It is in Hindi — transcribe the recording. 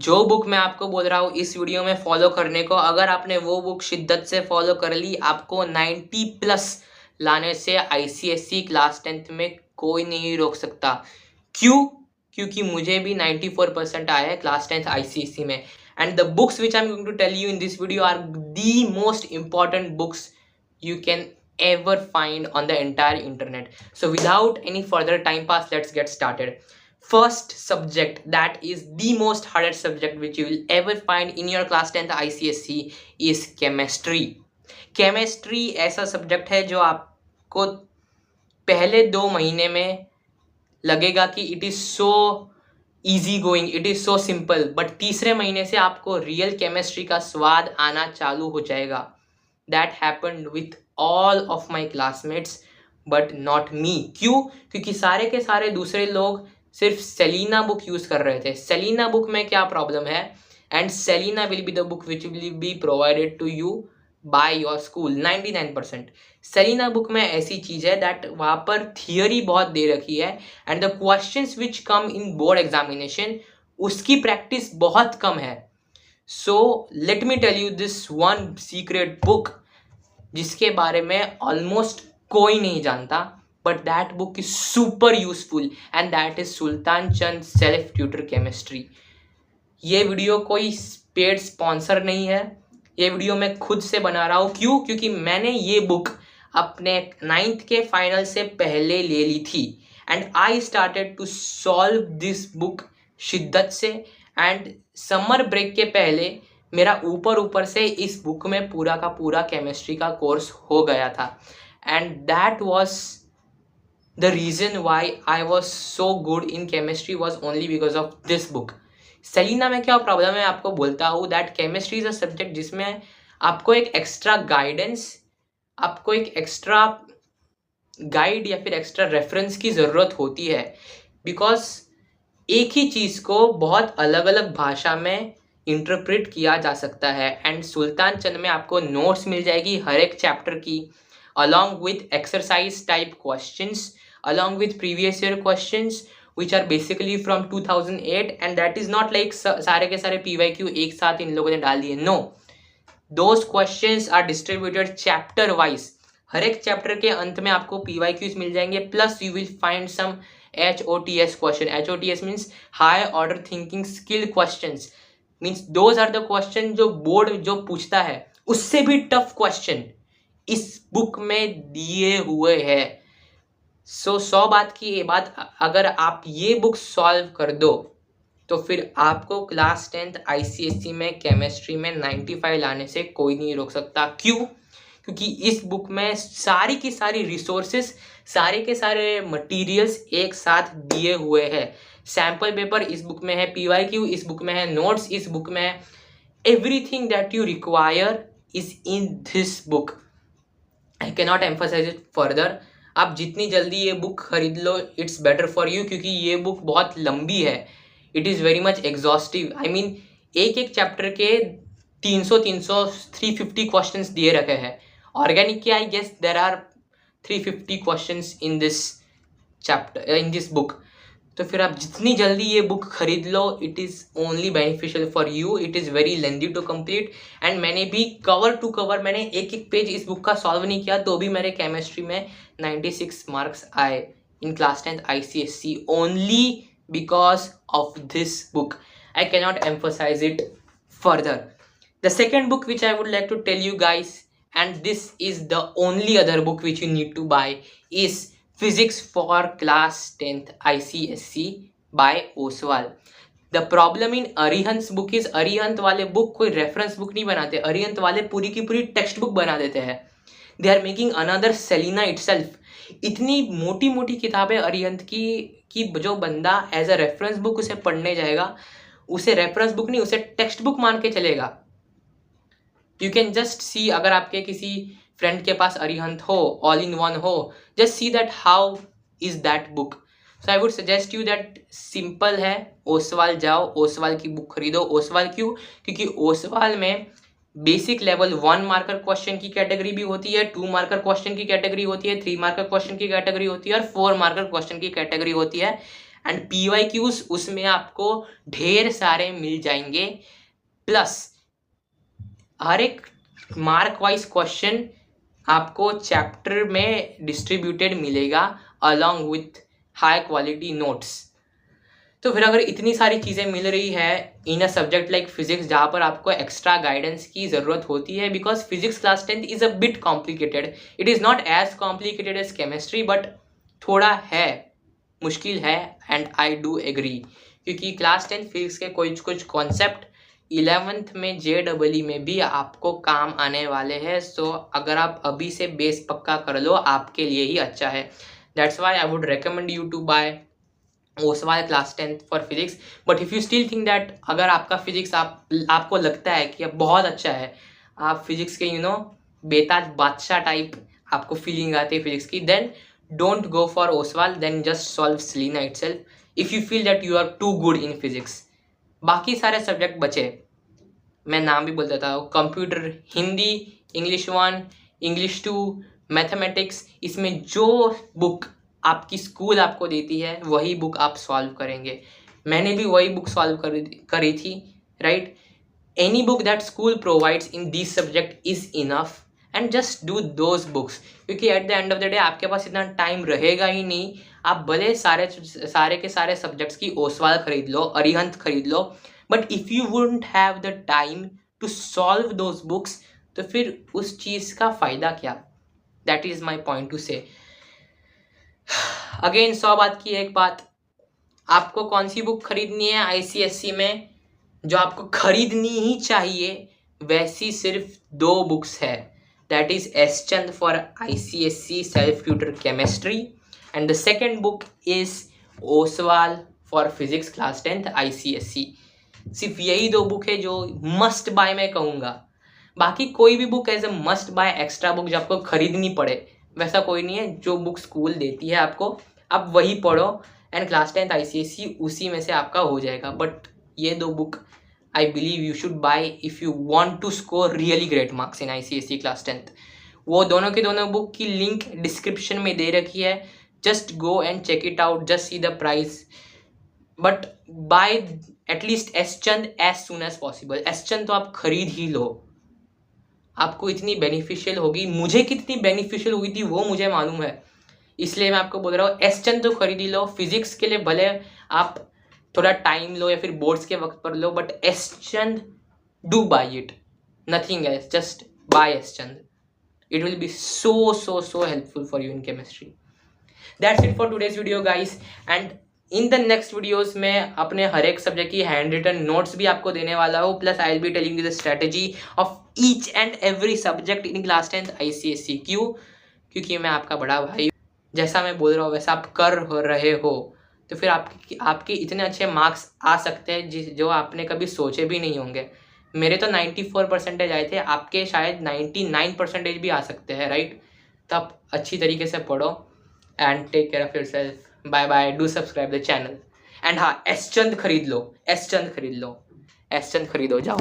जो बुक मैं आपको बोल रहा हूँ इस वीडियो में फॉलो करने को, अगर आपने वो बुक शिद्दत से फॉलो कर ली, आपको 90+ लाने से ICSE क्लास 10th में कोई नहीं रोक सकता। क्यों? क्योंकि मुझे भी 94% आया है क्लास 10th ICSE में। And the books which I am going to tell you in this video are the most important books you can ever find on the entire internet. So without any further time pass, let's get started. First subject that is the most hardest subject which you will ever find in your class 10th ICSE is chemistry. Chemistry ऐसा सब्जेक्ट है जो आपको पहले 2 महीने में लगेगा कि it is so easy going, it is so simple, but तीसरे महीने से आपको रियल केमिस्ट्री का स्वाद आना चालू हो जाएगा। That happened with all of my classmates but not me. क्यों? क्योंकि सारे के सारे दूसरे लोग सिर्फ सेलिना बुक यूज कर रहे थे। सेलिना बुक में क्या प्रॉब्लम है? And Selina will be the book which will be provided to you by your school 99%। Selina book में ऐसी चीज है दैट वहां पर थियोरी बहुत दे रखी है and the questions which come in board examination उसकी प्रैक्टिस बहुत कम है। So let me tell you this one secret book जिसके बारे में ऑलमोस्ट कोई नहीं जानता, but that book is super useful and that is Sultan Chand self tutor chemistry. ये वीडियो कोई पेड स्पॉन्सर नहीं है, ये वीडियो मैं खुद से बना रहा हूँ। क्यों? क्योंकि मैंने ये बुक अपने 9th के फाइनल से पहले ले ली थी and I started to solve this book शिद्दत से। एंड समर ब्रेक के पहले मेरा ऊपर से इस बुक में पूरा का पूरा केमिस्ट्री का कोर्स हो गया था and that was the reason why I was so good in chemistry was only because of this book. Selina में क्या प्रॉब्लम है आपको बोलता हूँ that chemistry is a subject जिसमें आपको एक एक्स्ट्रा गाइडेंस, आपको एक एक्स्ट्रा गाइड या फिर एक्स्ट्रा रेफरेंस की ज़रूरत होती है, बिकॉज एक ही चीज़ को बहुत अलग अलग भाषा में इंटरप्रेट किया जा सकता है। एंड सुल्तान चंद में आपको नोट्स मिल जाएगी हर एक चैप्टर की, along with exercise type questions, along with previous year questions which are basically from 2008 and that is not like सारे के सारे PYQ एक साथ इन लोगों ने डाल दिए। No, those questions are distributed chapter wise. हर एक चैप्टर के अंत में आपको PYQs मिल जाएंगे, plus you will find some HOTS question. HOTS means high order thinking skill questions, means those are the question जो बोर्ड जो पूछता है उससे भी टफ क्वेश्चन इस बुक में दिए हुए हैं। सो 100 बात की ये बात, अगर आप ये बुक सॉल्व कर दो तो फिर आपको क्लास 10th ICSE में केमिस्ट्री में 95 लाने से कोई नहीं रोक सकता। क्यों? क्योंकि इस बुक में सारी की सारी रिसोर्सेस, सारे के सारे मटेरियल्स एक साथ दिए हुए हैं। सैम्पल पेपर इस बुक में है, PYQ इस बुक में है, नोट्स इस बुक में है, everything that you require is in this book. I can not emphasize it further. आप जितनी जल्दी ये बुक खरीद लो इट्स बेटर फॉर यू, क्योंकि ये बुक बहुत लंबी है, it is very much exhaustive. I mean एक एक चैप्टर के 350 क्वेश्चंस दिए रखे हैं। ऑर्गेनिक के I guess there are 350 questions in this chapter, in this book. तो फिर आप जितनी जल्दी ये बुक खरीद लो it is only beneficial for you. It is very lengthy to complete and मैंने भी कवर टू कवर मैंने एक एक पेज इस बुक का सॉल्व नहीं किया तो भी मेरे केमिस्ट्री में 96 मार्क्स आए in class 10th ICSE only because of this book. I can not emphasize it further. The second book which I would like to tell you guys, and this is the only other book which you need to buy, is Physics for Class 10th ICSE by Oswal. The problem in Arihant's book is Arihant वाले बुक कोई रेफरेंस बुक नहीं बनाते, अरिहंत वाले पूरी की पूरी टेक्स्ट बुक बना देते हैं। They are making another Selina itself. इतनी मोटी मोटी किताबें अरिहंत की कि जो बंदा एज अ रेफरेंस बुक उसे पढ़ने जाएगा उसे रेफरेंस बुक नहीं उसे टेक्स्ट बुक मान के चलेगा। यू कैन जस्ट सी, अगर आपके किसी फ्रेंड के पास अरिहंत हो, ऑल इन वन हो, just see that how is that book. So I would suggest you that simple है, ओसवाल जाओ, ओसवाल की बुक खरीदो। ओसवाल क्यों? क्योंकि ओसवाल में बेसिक लेवल 1 मार्कर क्वेश्चन की कैटेगरी भी होती है, 2 मार्कर क्वेश्चन की कैटेगरी होती है, 3 मार्कर क्वेश्चन की कैटेगरी होती है और 4 मार्कर क्वेश्चन की कैटेगरी होती है। एंड PYQs उसमें आपको ढेर सारे मिल जाएंगे, प्लस हर एक मार्क वाइज क्वेश्चन आपको चैप्टर में डिस्ट्रीब्यूटेड मिलेगा along with high quality notes. तो फिर अगर इतनी सारी चीज़ें मिल रही है in a subject like physics, जहाँ पर आपको एक्स्ट्रा गाइडेंस की ज़रूरत होती है, because physics class 10th is a bit complicated, it is not as complicated as chemistry, but थोड़ा है, मुश्किल है, एंड आई डू एग्री, क्योंकि क्लास 10th फिजिक्स के कुछ कॉन्सेप्ट 11th में JEE में भी आपको काम आने वाले हैं। सो अगर आप अभी से बेस पक्का कर लो, आपके लिए ही अच्छा है। That's why I would recommend you to buy Oswal class 10th for physics. But if you still think that अगर आपका फिजिक्स आपको लगता है कि अब बहुत अच्छा है, आप फिजिक्स के बेताज बादशाह टाइप आपको फीलिंग आती है फिजिक्स की, then don't go for Oswal, then just solve Selina itself if you feel that you are too good in physics. बाकी सारे सब्जेक्ट बचे, मैं नाम भी बोल देता हूँ, computer, Hindi, English 1, English 2, mathematics, इसमें जो बुक आपकी स्कूल आपको देती है वही बुक आप सॉल्व करेंगे। मैंने भी वही बुक सॉल्व करी थी, right. Any book that school provides in this subject is enough, and just do those books, क्योंकि at the end of the day आपके पास इतना टाइम रहेगा ही नहीं। आप भले सारे के सारे सब्जेक्ट्स की ओसवाल खरीद लो, अरिहंत खरीद लो, but if you wouldn't have the time to solve those books, तो फिर उस चीज़ का फ़ायदा क्या? That is my point to say. Again 100 बात की एक बात, आपको कौन सी बुक खरीदनी है ICSE में? जो आपको खरीदनी ही चाहिए वैसी सिर्फ 2 बुक्स है, that is S Chand for ICSE self tutor chemistry, and the second book is Oswal for physics class 10th ICSE। सिर्फ यही 2 बुक है जो मस्ट बाय मैं कहूँगा। बाकी कोई भी book as a must buy extra book जो आपको खरीदनी पड़े वैसा कोई नहीं है। जो बुक स्कूल देती है आपको, आप वही पढ़ो, एंड क्लास 10th ICSE उसी में से आपका हो जाएगा। बट ये 2 book I believe you should buy if you want to score really great marks in ICSE class 10th। वो दोनों के दोनों बुक की लिंक डिस्क्रिप्शन में दे रखी है, just go and check it out, just see the price, but buy at least S Chand as soon as possible. S Chand तो आप खरीद ही लो, आपको इतनी बेनिफिशियल होगी, मुझे कितनी बेनिफिशियल हुई थी वो मुझे मालूम है, इसलिए मैं आपको बोल रहा हूँ एस चंद तो खरीद ही लो। फिजिक्स के लिए भले आप थोड़ा टाइम लो या फिर बोर्ड्स के वक्त पर लो, but S Chand do buy it, nothing else, just buy S Chand, it will be so helpful for you in chemistry. That's it for today's video guys, and in the next videos में अपने हर एक सब्जेक्ट की हैंड रिटन नोट्स भी आपको देने वाला हूँ, plus I will be telling you the strategy of each and every subject in class 10th ICSE। क्यों? क्योंकि मैं आपका बड़ा भाई, जैसा मैं बोल रहा हूँ वैसा आप कर रहे हो, तो फिर आपके इतने अच्छे मार्क्स आ सकते हैं जो आपने कभी सोचे भी नहीं होंगे। मेरे तो 94% आए थे, आपके शायद 99% भी आ सकते हैं, राइट। तो आप अच्छी तरीके से पढ़ो and take care of yourself. Bye bye, do subscribe the channel, and हाँ, एस चंद खरीद लो, एस चंद खरीदो, जाओ।